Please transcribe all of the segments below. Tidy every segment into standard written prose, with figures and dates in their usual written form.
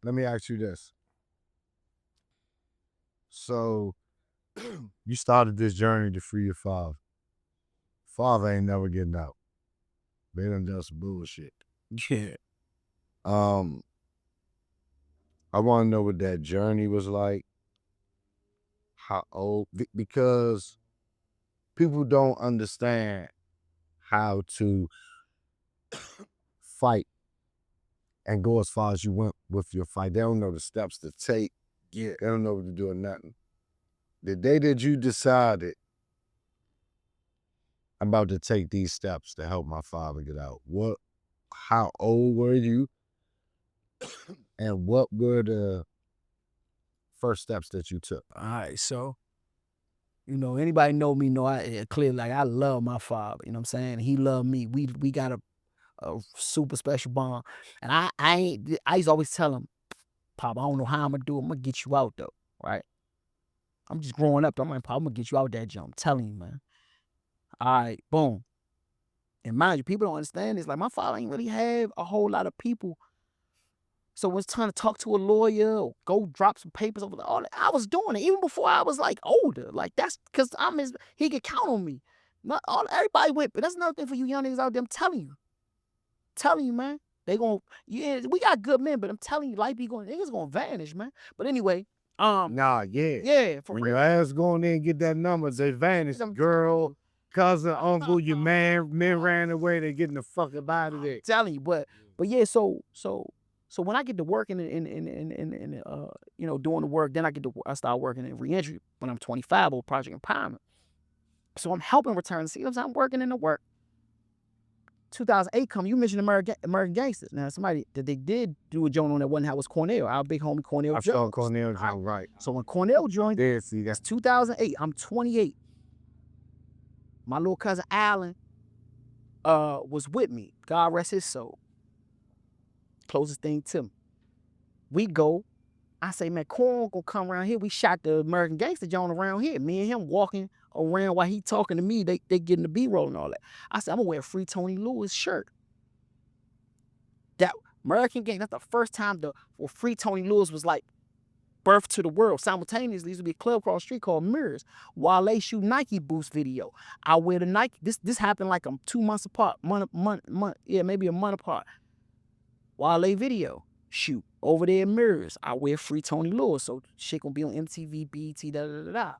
let me ask you this. So you started this journey to free your father. Father ain't never getting out. They done some bullshit. Yeah. I want to know what that journey was like. How old? Because people don't understand how to fight and go as far as you went with your fight. They don't know the steps to take. Yeah. They don't know what to do or nothing. The day that you decided I'm about to take these steps to help my father get out, how old were you? And what were the first steps that you took? All right, so anybody know me know I clearly like I love my father. You know what I'm saying? He loved me. We got a super special bond. And I used to always tell him, Pop, I don't know how I'm gonna do it. I'm gonna get you out though, right? I'm just growing up. I'm like, Pop, I'm gonna get you out that jump. I'm telling you, man. All right, boom. And mind you, people don't understand this. Like my father ain't really have a whole lot of people. So when it's time to talk to a lawyer or go drop some papers over all that, I was doing it even before I was like older. Like that's because he could count on me. Not everybody went, but that's another thing for you young niggas out there. I'm telling you, man. We got good men, but I'm telling you, life be going, niggas gonna vanish, man. But anyway, yeah, for when real. your ass go in there and get that number, they vanish. Girl, cousin, uncle, your men ran away. They getting the fuck up out of there. I'm telling you, but yeah. So when I get to work in doing the work, then I start working in reentry when I'm 25 or Project Empowerment. So I'm helping return. See what I'm saying? I'm working in the work. 2008 come. You mentioned American Gangsters. Now somebody that they did do a joint on that one was Cornell. Our big homie Cornell. I saw Cornell joint, right. So when Cornell joined, see that's 2008. I'm 28. My little cousin Alan was with me. God rest his soul. Closest thing to me. We go. I say, man, Corn gonna come around here. We shot the American Gangster joint around here. Me and him walking around while he talking to me. They getting the B-roll and all that. I said, I'm gonna wear a Free Tony Lewis shirt. That American Gang, that's the first time where Free Tony Lewis was like birthed to the world. Simultaneously, there used to be a club across the street called Mirrors. Wale shoot Nike Boost video. I wear the Nike. This happened like 2 months apart. Maybe a month apart. Wale video shoot over there in Mirrors. I wear Free Tony Lewis, so shit gonna be on MTV, BET, da.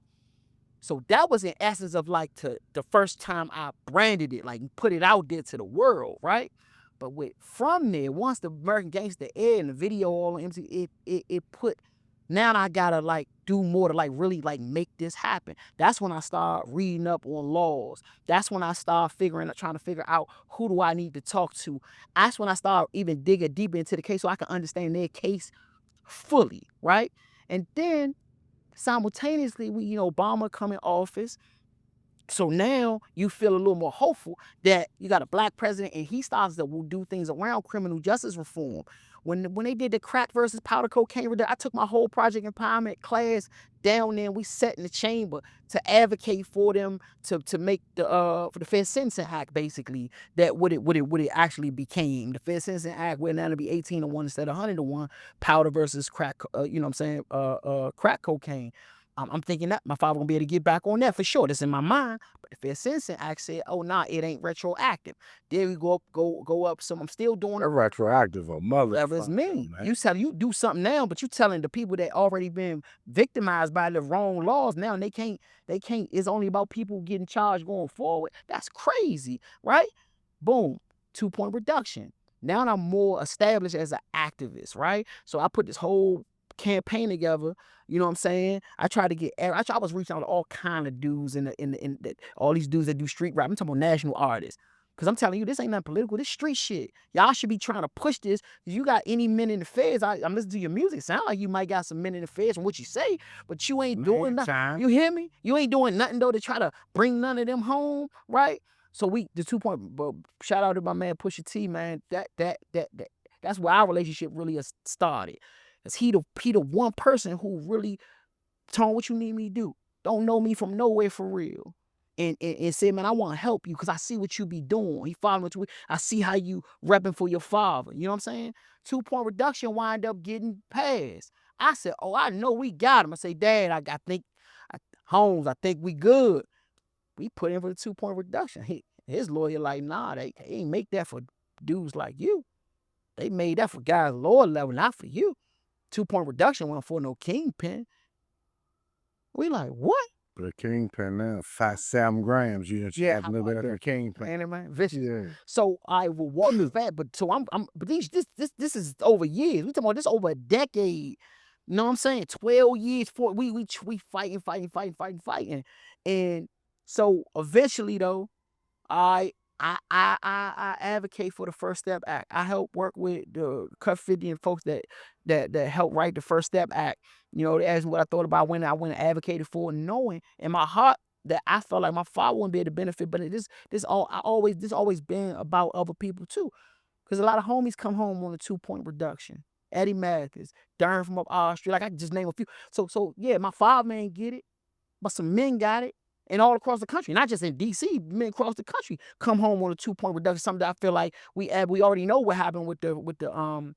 So that was in essence of like the first time I branded it, like put it out there to the world, right? But from there, once the American Gangster aired and the video all on MTV, it put. Now I gotta like do more to like really like make this happen. That's when I start reading up on laws. That's when I start trying to figure out who do I need to talk to. That's when I start even digging deeper into the case so I can understand their case fully, right? And then simultaneously, Obama come in office. So now you feel a little more hopeful that you got a black president and he starts to do things around criminal justice reform. When they did the crack versus powder cocaine, I took my whole Project Empowerment class down there and we sat in the chamber to advocate for them to make for the Fair Sentencing Act, basically, that what it actually became. The Fair Sentencing Act went down to be 18-1 instead of 100-1, powder versus crack, crack cocaine. I'm thinking that my father gonna be able to get back on that for sure. That's in my mind. But the Fair Sentencing Act said, oh, nah, it ain't retroactive. Then we go up. So I'm still doing a retroactive or mother. Whatever it's mean. You do something now, but you telling the people that already been victimized by the wrong laws now, and they can't. It's only about people getting charged going forward. That's crazy, right? Boom, 2-point reduction. Now I'm more established as an activist, right? So I put this whole campaign together. You know what I'm saying? I was reaching out to all kind of dudes in all these dudes that do street rap. I'm talking about national artists. Cause I'm telling you, this ain't nothing political. This street shit. Y'all should be trying to push this. You got any men in the feds? I'm listening to your music. Sound like you might got some men in the feds from what you say, but you ain't doing nothing. You hear me? You ain't doing nothing though to try to bring none of them home, right? So the 2-point. But shout out to my man Pusha T, man. That's where our relationship really has started. Cause he the one person who really told what you need me to do. Don't know me from nowhere for real. and said, man, I want to help you because I see what you be doing. He followed what I see how you repping for your father. You know what I'm saying? 2-point reduction wind up getting passed. I said, oh, I know we got him. I say, Dad, I think, Holmes, I think we good. We put in for the 2-point reduction. His lawyer like, nah, they ain't make that for dudes like you. They made that for guys lower level, not for you. 2-point reduction wasn't for no kingpin. We like, what? The kingpin now, 7 grams. You just have a little bit of a kingpin. Man, man, vicious. Yeah. So I will walk fat, but so but this is over years. We talking about this over a decade. You know what I'm saying? 12 years for we fighting. And so eventually though, I advocate for the First Step Act. I help work with the Cut 50 and folks that help write the First Step Act. You know, they asked me what I thought about when I went and advocated for it, knowing in my heart that I felt like my father wouldn't be able to benefit, but this always been about other people too. Because a lot of homies come home on a 2-point reduction. Eddie Mathis, Darren from up our street, like I can just name a few. So yeah, my father ain't get it, but some men got it. And all across the country, not just in DC, men across the country come home on a 2-point reduction. Something that I feel like we already know what happened with the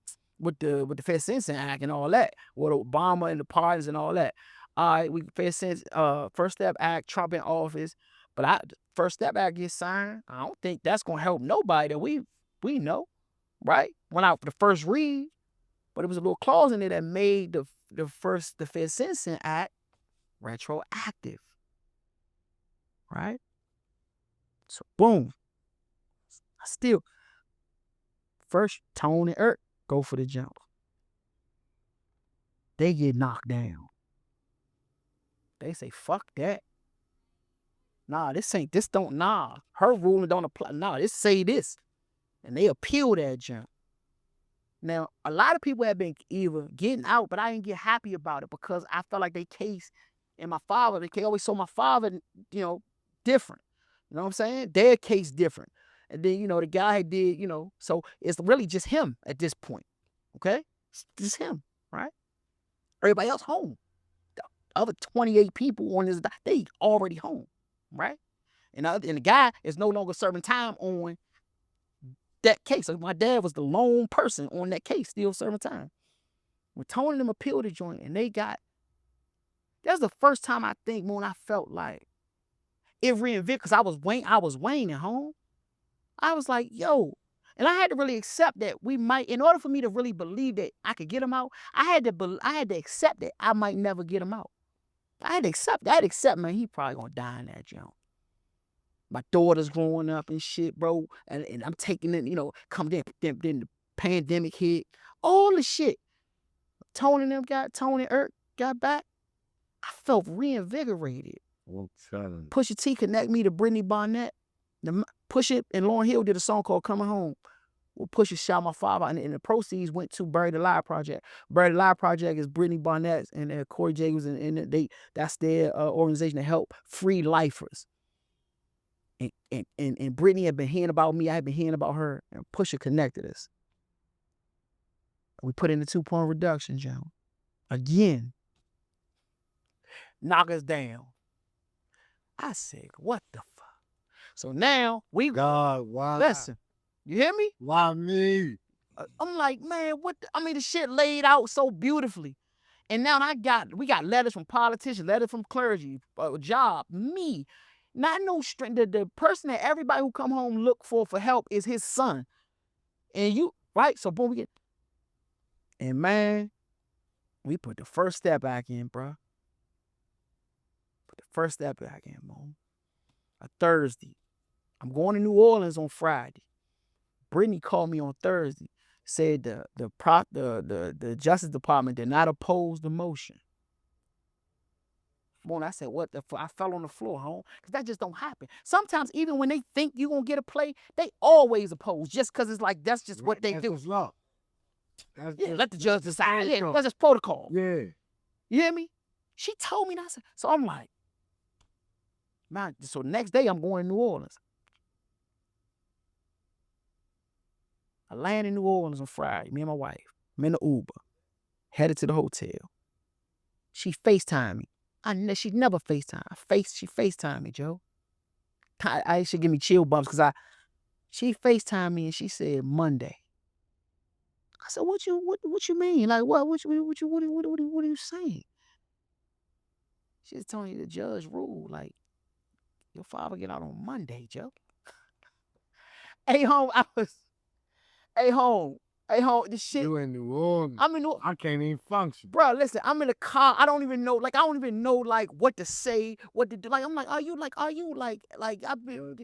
Fair Sentencing Act and all that, with Obama and the pardons and all that. We First Step Act, Trump in office, but First Step Act gets signed. I don't think that's gonna help nobody that we know, right? Went out for the first read, but it was a little clause in there that made the Fair Sentencing Act retroactive. Right? So boom. Still, first Tone and Irk go for the jump. They get knocked down. They say, fuck that. Nah, her ruling don't apply. Nah, this say this. And they appeal that jump. Now, a lot of people have been either getting out, but I didn't get happy about it because I felt like they case and my father, they always saw my father, different. You know what I'm saying? Their case different. And then, the guy did, so it's really just him at this point. Okay? It's just him, right? Everybody else home. The other 28 people on this, they already home, right? And the guy is no longer serving time on that case. So my dad was the lone person on that case still serving time. When Tony and them appealed the joint and that's the first time I think when I felt like it reinvigorated, because I was waning home. I was like, yo, and I had to really accept that we might, in order for me to really believe that I could get him out, I had to accept that I might never get him out. I had to accept, man, he probably gonna die in that junk. My daughter's growing up and shit, bro, and I'm taking it, come then the pandemic hit, all the shit. Tony and Irk got back. I felt reinvigorated. Pusha T connect me to Brittany Barnett. Pusha and Lauryn Hill did a song called Coming Home. Well, Pusha shot my father, and the proceeds went to Buried Alive Project. Buried Alive Project is Brittany Barnett and Corey J was in that's their organization to help free lifers. And Brittany had been hearing about me. I had been hearing about her, and Pusha connected us. We put in the 2-point reduction, Joe. Again. Knock us down. I said, what the fuck? So now God, why? Listen, you hear me? Why me? I'm like, man, the shit laid out so beautifully. And now we got letters from politicians, letters from clergy, job, me. Not no strength. The person that everybody who come home look for help is his son. And you, right? So boom, and man, we put the First Step back in, bro. Put the First Step back in, man. A Thursday. I'm going to New Orleans on Friday. Brittany called me on Thursday. Said the Justice Department did not oppose the motion. I said, what the fuck? I fell on the floor, home. Because that just don't happen. Sometimes even when they think you're going to get a play, they always oppose just because it's like that's just what they do. Law. Let the judge decide. Yeah, that's just protocol. Yeah. You hear me? She told me that. So I'm like, man, so the next day I'm going to New Orleans. I land in New Orleans on Friday, me and my wife. I'm in the Uber. Headed to the hotel. She FaceTimed me. She never FaceTime. She FaceTimed me, Joe. I should give me chill bumps because she FaceTimed me and she said Monday. I said, what you mean? Like what are you saying? She's telling you the judge ruled like your father get out on Monday, Joe. Hey home, hey home, this shit. You in New Orleans. I'm in New I can't even function. Bro, listen, I'm in the car. I don't even know like what to say, what to do. Like, I'm like, are you I've been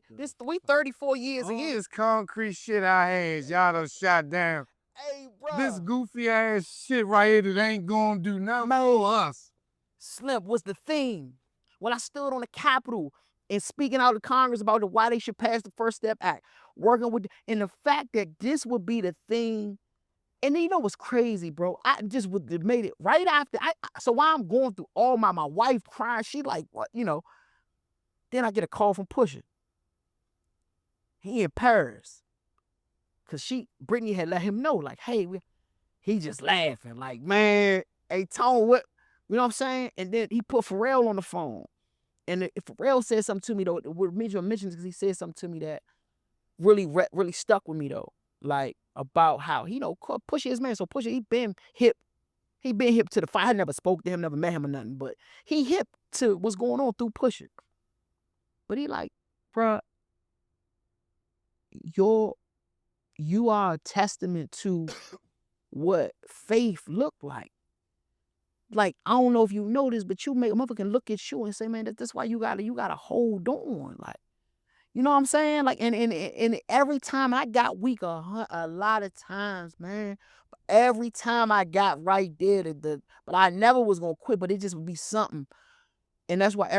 we 34 years All in. this concrete shit I had, y'all done shot down. Hey, bro. This goofy ass shit right here that ain't gonna do nothing for us. Slim was the theme. When I stood on the Capitol and speaking out to Congress about why they should pass the First Step Act, working with, and the fact that this would be the thing. And then you know what's crazy, bro? I just would have made it right after. So while I'm going through all my wife crying, she like, what, then I get a call from Pusha. He in Paris. Cause Brittany had let him know, like, hey, he just laughing, like, man, hey, Tone, what, you know what I'm saying? And then he put Pharrell on the phone. And if Pharrell said something to me, though, what Major mentions, because he said something to me that really stuck with me, though. Like, about how, Pusha his man. So Pusha, he been hip to the fight. I never spoke to him, never met him or nothing, but he hip to what's going on through Pusha. But he like, bruh, you are a testament to what faith looked like. Like, I don't know if you know this, but you make a motherfucker look at you and say, man, that's why you gotta hold on. Like, you know what I'm saying? Like, and every time I got weak a lot of times, man. Every time I got right there, but I never was gonna quit, but it just would be something. And that's why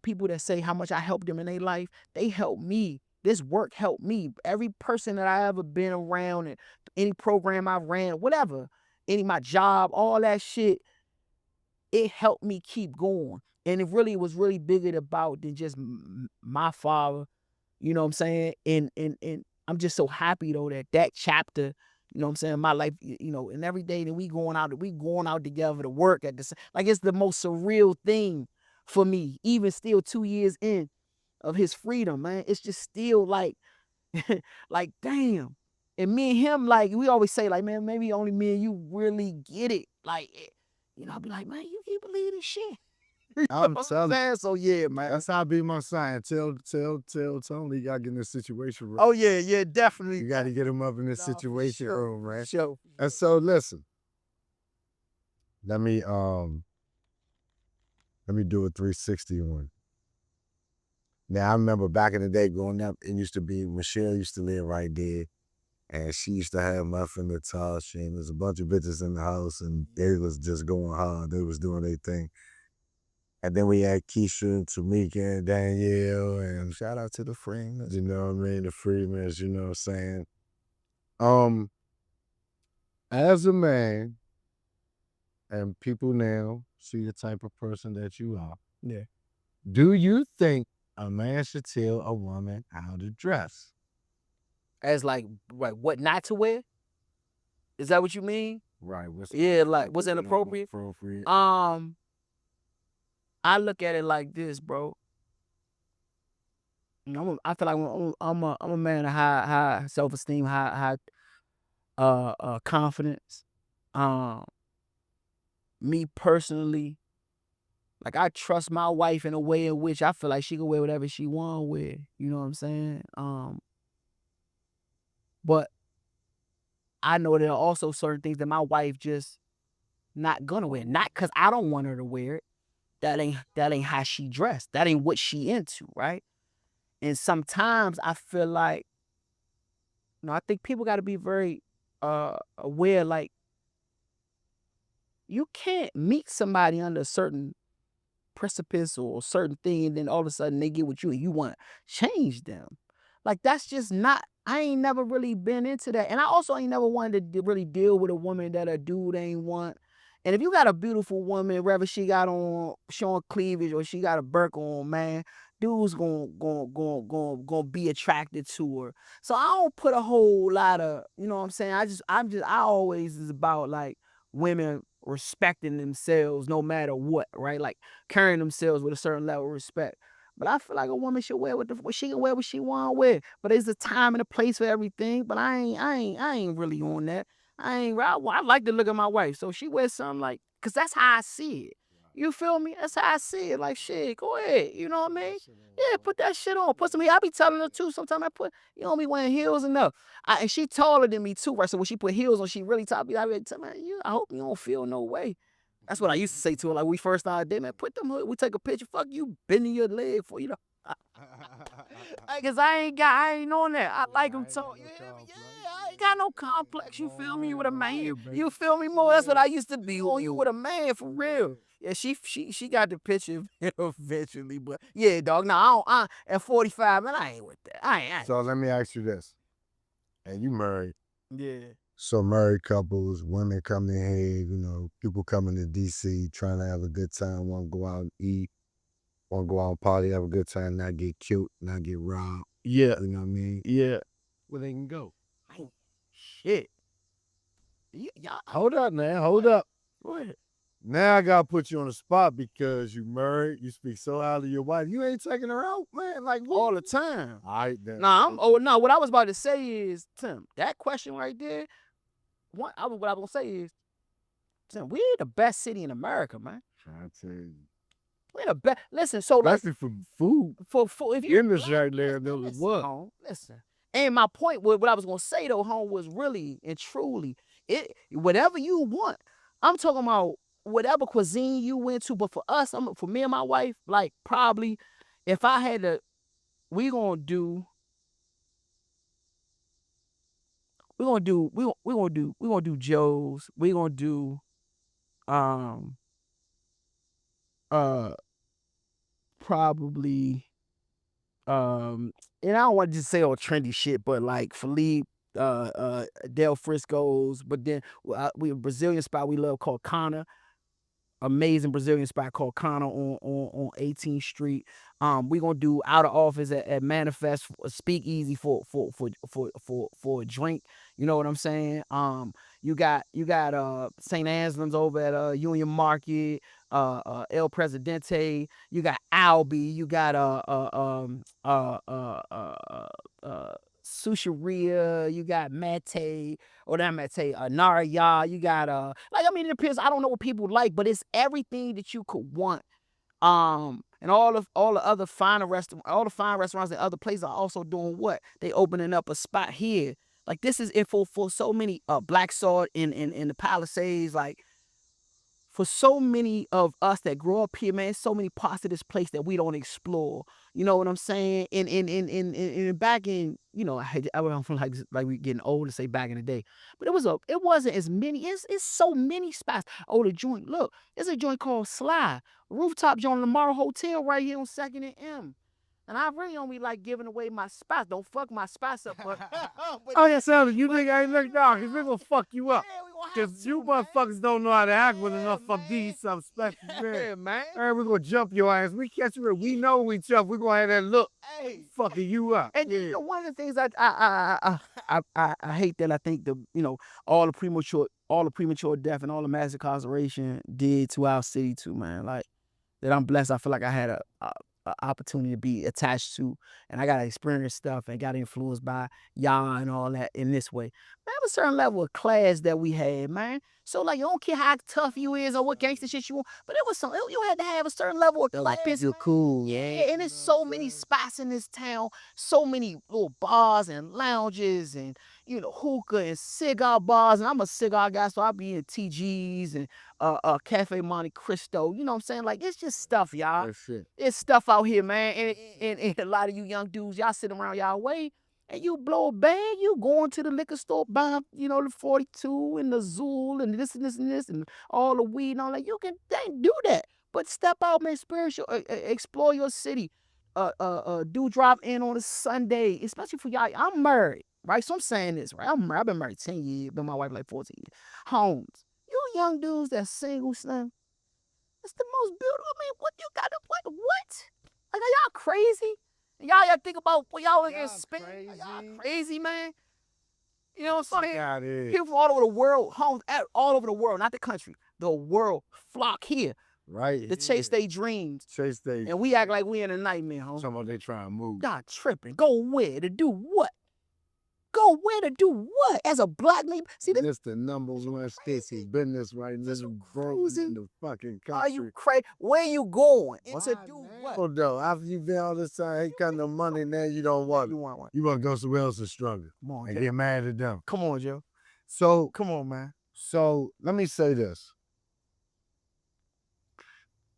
people that say how much I helped them in their life, they helped me. This work helped me. Every person that I ever been around, and any program I ran, whatever, my job, all that shit, it helped me keep going. And it really was really bigger about than just my father. You know what I'm saying? And I'm just so happy though that chapter, you know what I'm saying, my life, and every day that we going out together to work at this, like, it's the most surreal thing for me, even still 2 years in of his freedom, man. It's just still like, like, damn. And me and him, like, we always say, like, man, maybe only me and you really get it. Like, I'll be like, man, you can't believe this shit. I'm telling you. So yeah, man. That's how I be my sign. Tell Tony you gotta get in this situation room. Oh yeah, definitely. You gotta get him up in this situation room, man. Sure. And so listen. Let me do a 360 one. Now I remember back in the day growing up, it used to be Michelle used to live right there. And she used to have Muffin the Tosh, and there's a bunch of bitches in the house, and they was just going hard. They was doing their thing. And then we had Keisha and Tamika and Danielle, and shout out to the Freemans, you know what I mean? The Freemans, you know what I'm saying? As a man, and people now see the type of person that you are. Yeah. Do you think a man should tell a woman how to dress? As like what not to wear? Is that what you mean? Right. What's inappropriate? I look at it like this, bro. I feel like I'm a man of high self-esteem, high confidence. Me personally, like, I trust my wife in a way in which I feel like she can wear whatever she want to wear. You know what I'm saying? But I know there are also certain things that my wife just not gonna wear. Not because I don't want her to wear it. That ain't how she dressed. That ain't what she into, right? And sometimes I feel like, I think people got to be very aware. Like, you can't meet somebody under a certain precipice or a certain thing, and then all of a sudden they get with you and you want to change them. Like, that's just not. I ain't never really been into that, and I also ain't never wanted to really deal with a woman that a dude ain't want. And if you got a beautiful woman, whether she got on showing cleavage or she got a burqa on, man, dudes gonna be attracted to her. So I don't put a whole lot of, you know what I'm saying? I always is about, like, women respecting themselves no matter what, right? Like, carrying themselves with a certain level of respect. But I feel like a woman should wear what she can wear what she want to wear. But there's a time and a place for everything. But I ain't really on that. I like to look at my wife. So she wears something like, cause that's how I see it. You feel me? That's how I see it. Like shit, go ahead. You know what I mean? Yeah, put that shit on. Put some heels. I be telling her too. Sometimes you don't be wearing heels enough. And she taller than me too, right? So when she put heels on, she really tall. I be telling her, I hope you don't feel no way. That's what I used to say to her. Like we first started dating, man, put them. We take a picture. Fuck you, bending your leg for you know. Cause I ain't on that. I like them so. I ain't got no complex. You feel me? You with a man. You feel me more? That's what I used to be on. You with a man for real. Yeah, she got the picture eventually, but yeah, dog. Now at 45, man, I ain't with that. I ain't. So let me ask you this, and you married? Yeah. So married couples, women come in here, you know, people coming to DC trying to have a good time, want to go out and eat, want to go out and party, have a good time, not get killed, not get robbed. Yeah. You know what I mean? Yeah. Where they can go? Shit. Y'all, hold up, man. Hold up. go ahead. Now I gotta put you on the spot because you married. You speak so highly of your wife. You ain't taking her out, man. Like what? All the time. All right, then. No. What I was about to say is, Tim, that question right there. What I was gonna say is, Tim, we're the best city in America, man. I tell you. We're the best. Listen, so like Especially for food. for if you In the shirt there, listen, listen. And my point, what I was gonna say though, home, was really and truly whatever you want. I'm talking about whatever cuisine you went to, but for us, for me and my wife, like probably if I had to, we gonna do Joe's. We gonna do probably and I don't want to just say all trendy shit, but like Philippe, Del Frisco's, but then we a Brazilian spot we love called Cana. Amazing Brazilian spot called Cana on 18th Street. We gonna do out of office at Manifest Speakeasy for a drink. You know what I'm saying? You got St. Anselm's over at Union Market, El Presidente. You got Albi. You got Sushiria. You got Mate. Or that might say Naraya, you got it depends. I don't know what people like, but it's everything that you could want. And all the other finer restaurants, all the fine restaurants and other places are also doing what? They opening up a spot here. Like this is it for so many Black Sword in the Palisades, like for so many of us that grow up here, man, so many parts of this place that we don't explore. You know what I'm saying? In back in, I don't feel like we getting old to say back in the day, but it wasn't as many. It's so many spots. Oh, the joint. Look, there's a joint called Slugg, rooftop joint, Lamar Hotel right here on 2nd and M. And I really don't be like giving away my spots. Don't fuck my spots up. But, oh, yeah, Sandra, you think I ain't look down because we're going to fuck you up. Because you motherfuckers don't know how to act with enough of these something special. Yeah, man. Hey, we're going to jump your ass. We catch you. We know we jump. We're going to have that look. Hey. Fucking you up. And one of the things I hate that I think all the premature death and all the mass incarceration did to our city too, man. Like that I'm blessed. I feel like I had a opportunity to be attached to, and I got to experience stuff and got influenced by y'all and all that in this way. Man, a certain level of class that we had, man. So like, you don't care how tough you is or what gangster shit you want, but it was something you had to have a certain level of class. You're cool, yeah. And there's so many spots in this town, so many little bars and lounges and hookah and cigar bars. And I'm a cigar guy, so I be in TGs and Cafe Monte Cristo. You know what I'm saying? Like, it's just stuff, y'all. That's it. It's stuff out here, man. And a lot of you young dudes, y'all sit around y'all way and you blow a bag, you going to the liquor store, buying, the 42 and the Zool and this and this and this and all the weed and all that. You can do that. But step out, man, explore your city. Do drop in on a Sunday, especially for y'all. I'm married, right? So I'm saying this, right? I'm married. I've been married 10 years, been my wife like 14 years. Homes. You young dudes that's single, son. It's the most beautiful. I mean, what you got to what? Like, are y'all crazy? Y'all think about what y'all gonna spend? Y'all crazy, man. You know what I'm saying? People from all over the world, homes all over the world, not the country, the world flock here. right? To chase their dreams. Chase they. And we act like we in a nightmare, homie. Some of they trying to move. Y'all tripping. Go where? To do what? Go where to do what? As a black man? See, this the number one sticky business right now. In the fucking country. Are you crazy? Where you going? And to do what? Well, though, after you been all this time, ain't got no money now, you don't want it. You want one. You want to go somewhere else and struggle. Come on, and Joe. get mad at them. Come on, Joe. So, Come on, man. So, let me say this.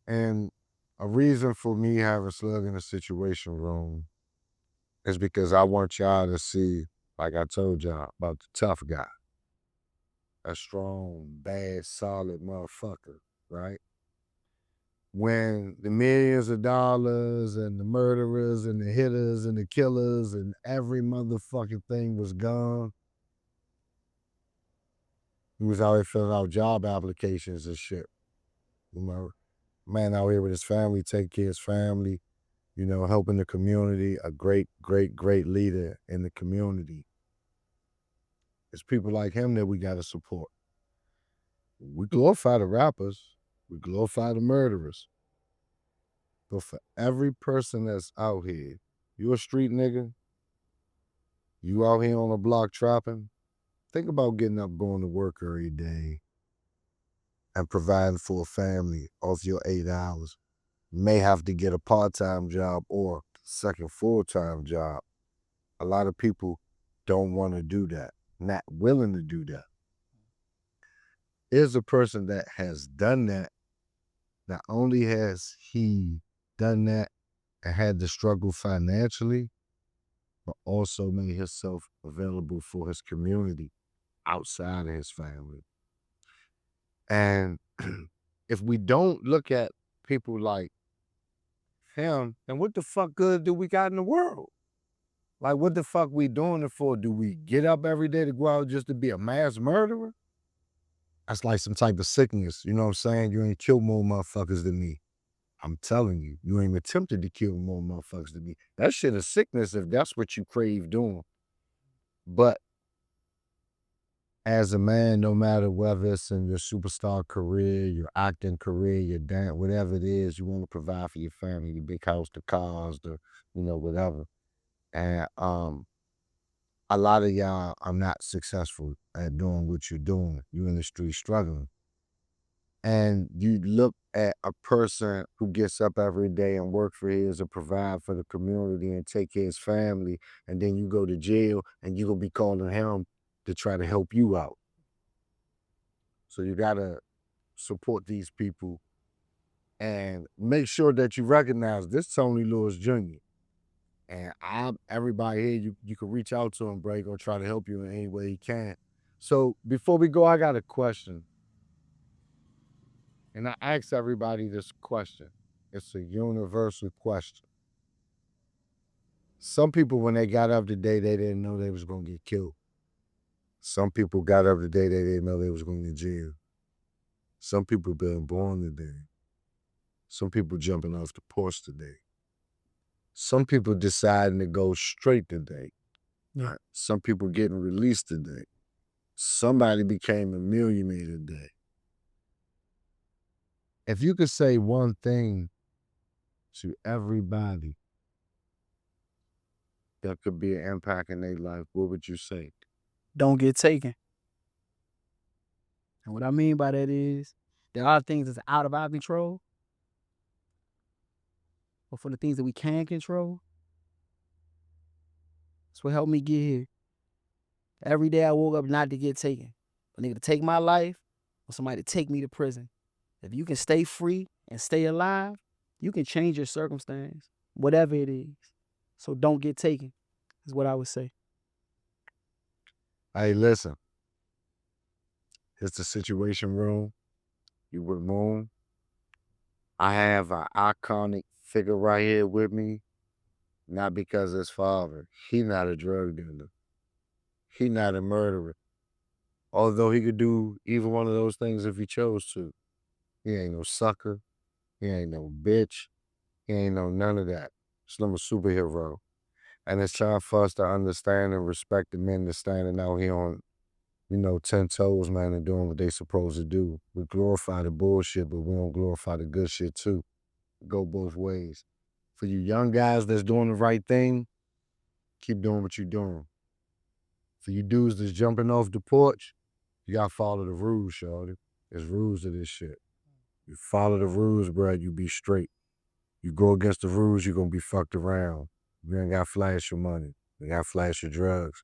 And a reason for me having Slugg in the Situation Room is because I want y'all to see, like I told y'all, about the tough guy. A strong, bad, solid motherfucker, right? When the millions of dollars and the murderers and the hitters and the killers and every motherfucking thing was gone, he was out here filling out job applications and shit. You know, man out here with his family, taking care of his family, you know, helping the community, a great, great, great leader in the community. It's people like him that we got to support. We glorify the rappers. We glorify the murderers. But for every person that's out here, you a street nigga, you out here on the block trapping, think about getting up, going to work every day and providing for a family off your 8 hours. You may have to get a part-time job or second full-time job. A lot of people don't want to do that, not willing to do that. Is a person that has done that. Not only has he done that and had to struggle financially, but also made himself available for his community outside of his family. And if we don't look at people like him, then what the fuck good do we got in the world? Like, what the fuck we doing it for? Do we get up every day to go out just to be a mass murderer? That's like some type of sickness, you know what I'm saying? You ain't killed more motherfuckers than me. I'm telling you, you ain't attempted to kill more motherfuckers than me. That shit is sickness if that's what you crave doing. But as a man, no matter whether it's in your superstar career, your acting career, your dance, whatever it is, you want to provide for your family, your big house, the cars, the, you know, whatever. And a lot of y'all are not successful at doing what you're doing. You're in the street struggling. And you look at a person who gets up every day and work for his and provide for the community and take care of his family, and then you go to jail and you're going to be calling him to try to help you out. So you got to support these people and make sure that you recognize this Tony Lewis Jr. And everybody here, you can reach out to him, bro. He's going to try to help you in any way he can. So before we go, I got a question. And I ask everybody this question. It's a universal question. Some people, when they got up today, they didn't know they was going to get killed. Some people got up today, they didn't know they was going to jail. Some people been born today. Some people jumping off the porch today. Some people deciding to go straight today. Yeah. Some people getting released today. Somebody became a millionaire today. If you could say one thing to everybody that could be an impact in their life, what would you say? Don't get taken. And what I mean by that is there are things that's out of our control. But for the things that we can control, that's what helped me get here. Every day I woke up not to get taken. A nigga to take my life or somebody to take me to prison. If you can stay free and stay alive, you can change your circumstance, whatever it is. So don't get taken, is what I would say. Hey, listen. It's the Situation Room. You with Moon. I have an iconic figure right here with me. Not because his father. He not a drug dealer. He not a murderer. Although he could do either one of those things if he chose to. He ain't no sucker. He ain't no bitch. He ain't no none of that. He's not a superhero. And it's time for us to understand and respect the men that's standing out here on 10 toes, man, and doing what they supposed to do. We glorify the bullshit, but we don't glorify the good shit too. Go both ways. For you young guys that's doing the right thing, keep doing what you're doing. For you dudes that's jumping off the porch, you gotta follow the rules, shorty. There's rules to this shit. You follow the rules, bro, you be straight. You go against the rules, you're gonna be fucked around. You ain't gotta flash your money. You gotta flash your drugs.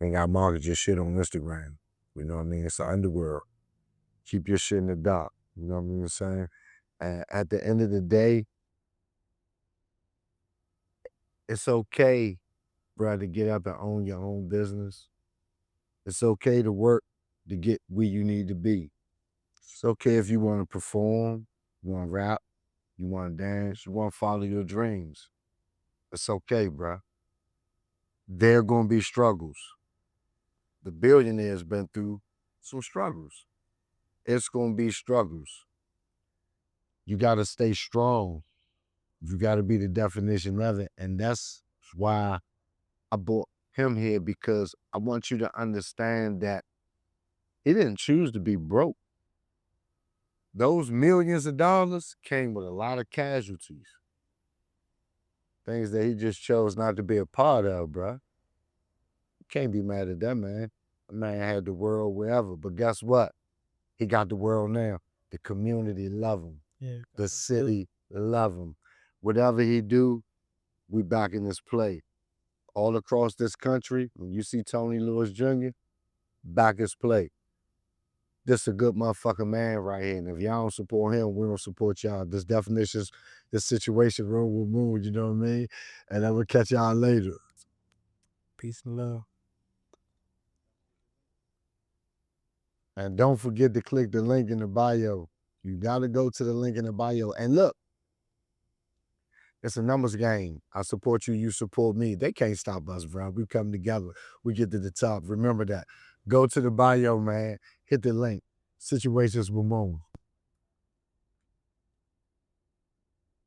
You ain't gotta market your shit on Instagram. You know what I mean? It's the underworld. Keep your shit in the dark. You know what I'm saying? And at the end of the day, it's okay, bro, to get up and own your own business. It's okay to work to get where you need to be. It's okay if you want to perform, you want to rap, you want to dance, you want to follow your dreams. It's okay, bro. There are going to be struggles. The billionaire's been through some struggles. It's going to be struggles. You got to stay strong. You got to be the definition of it. And that's why I brought him here, because I want you to understand that he didn't choose to be broke. Those millions of dollars came with a lot of casualties. Things that he just chose not to be a part of, bruh. You can't be mad at that man. The man had the world wherever. But guess what? He got the world now. The community love him. Yeah. The city love him. Whatever he do, we back in this play. All across this country, when you see Tony Lewis Jr., back his play. This a good motherfucking man right here. And if y'all don't support him, we don't support y'all. This definitions, this situation, room will move, you know what I mean? And I will catch y'all later. Peace and love. And don't forget to click the link in the bio. You gotta go to the link in the bio. And look, it's a numbers game. I support you, you support me. They can't stop us, bro. We come together. We get to the top. Remember that. Go to the bio, man. Hit the link. Situations will move.